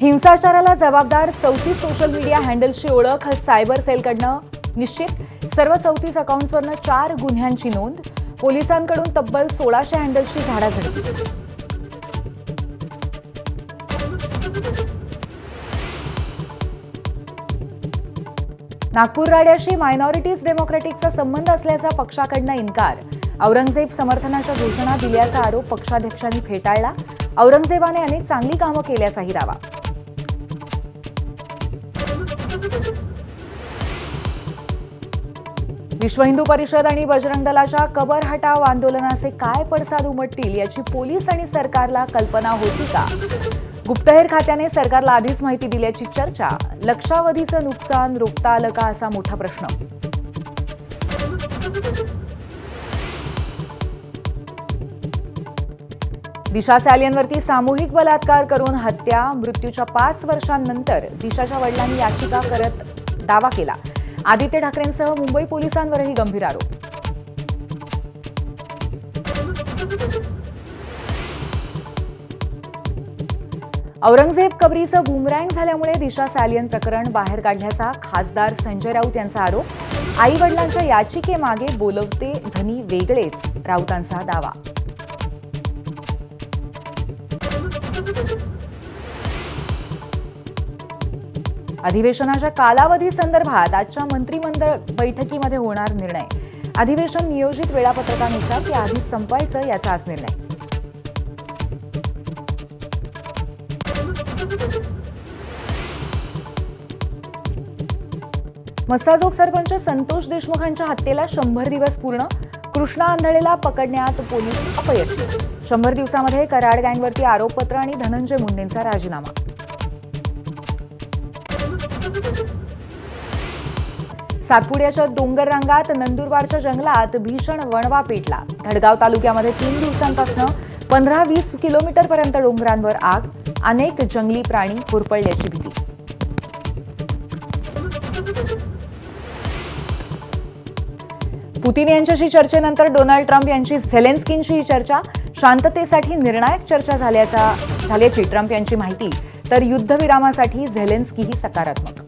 हिंसाचाराला जबाबदार 34 social media हँडल्सची ओळख सायबर सेलकडनं निश्चित। सर्व 34 अकाउंट्सवरनं 4 गुन्ह्यांची नोंद। पोलिसांकडून तब्बल 1600 हँडल्सची झाडाझडती। नागपूर राड्याशी मायनॉरिटीज डेमोक्रेटिकचा संबंध असल्याचा पक्षाकडनं इन्कार। औरंगजेब समर्थनाच्या घोषणा दिल्याचा आरोप पक्षाध्यक्षांनी फेटाळला। औरंगजेबाने अनेक चांगली कामं केल्याचाही दावा। विश्व हिंदू परिषद आणि बजरंग दलाच्या कबर हटाव आंदोलनाचे काय पडसाद उमटतील याची पोलीस आणि सरकारला कल्पना होती का? गुप्तहेर खात्याने सरकारला आधीच माहिती दिल्याची चर्चा। लक्षावधीचं नुकसान रोखता आलं का असा मोठा प्रश्न। दिशा सॅलियनवरती सामूहिक बलात्कार करून हत्या। मृत्यूच्या 5 वर्षांनंतर दिशाच्या वडिलांनी याचिका करत दावा केला। आदित्य ठाकरेंसह मुंबई पोलिसांवरही गंभीर आरोप। औरंगजेब कबरीचं बूमरँग झाल्यामुळे दिशा सॅलियन प्रकरण बाहेर काढल्याचा खासदार संजय राऊत यांचा आरोप। आई वडिलांच्या याचिकेमागे बोलवते धनी वेगळेच, राऊतांचा दावा। अधिवेशनाच्या कालावधी संदर्भात आजच्या मंत्रिमंडळ बैठकीमध्ये होणार निर्णय। अधिवेशन नियोजित वेळापत्रकानुसार या आधीच संपवायचं याचा आज निर्णय। मस्साजोग सरपंच संतोष देशमुखांच्या हत्येला 100 दिवस पूर्ण। कृष्णा आंधळेला पकडण्यात पोलीस अपयशी। 100 दिवसामध्ये कराड गँगवरती आरोपपत्र आणि धनंजय मुंडेंचा राजीनामा। सातपुड्याच्या डोंगर रांगात नंदुरबारच्या जंगलात भीषण वणवा पेटला। धडगाव तालुक्यामध्ये 3 दिवसांपासून 15-20 किलोमीटरपर्यंत डोंगरांवर आग। अनेक जंगली प्राणी होरपळल्याची भीती। पुतिन यांच्याशी चर्चेनंतर डोनाल्ड ट्रम्प यांची झेलेन्स्कींशी चर्चा। शांततेसाठी निर्णायक चर्चा झाल्याची ट्रम्प यांची माहिती, तर युद्धविरामासाठी झेलेन्स्कीही सकारात्मक।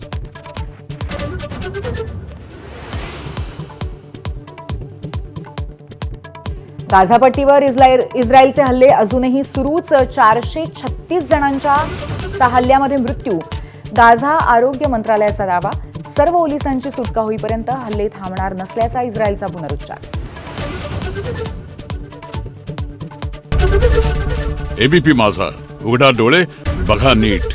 गाझापट्टीवर इस्रायलचे हल्ले अजूनही सुरूच। 436 जणांच्या हल्ल्यामध्ये मृत्यू। गाझा आरोग्य मंत्रालयाचा दावा। सर्व पोलिसांची सुटका होईपर्यंत हल्ले थांबणार नसल्याचा इस्रायलचा पुनरुच्चार। एबीपी माझा, उघडा डोळे बघा नीट।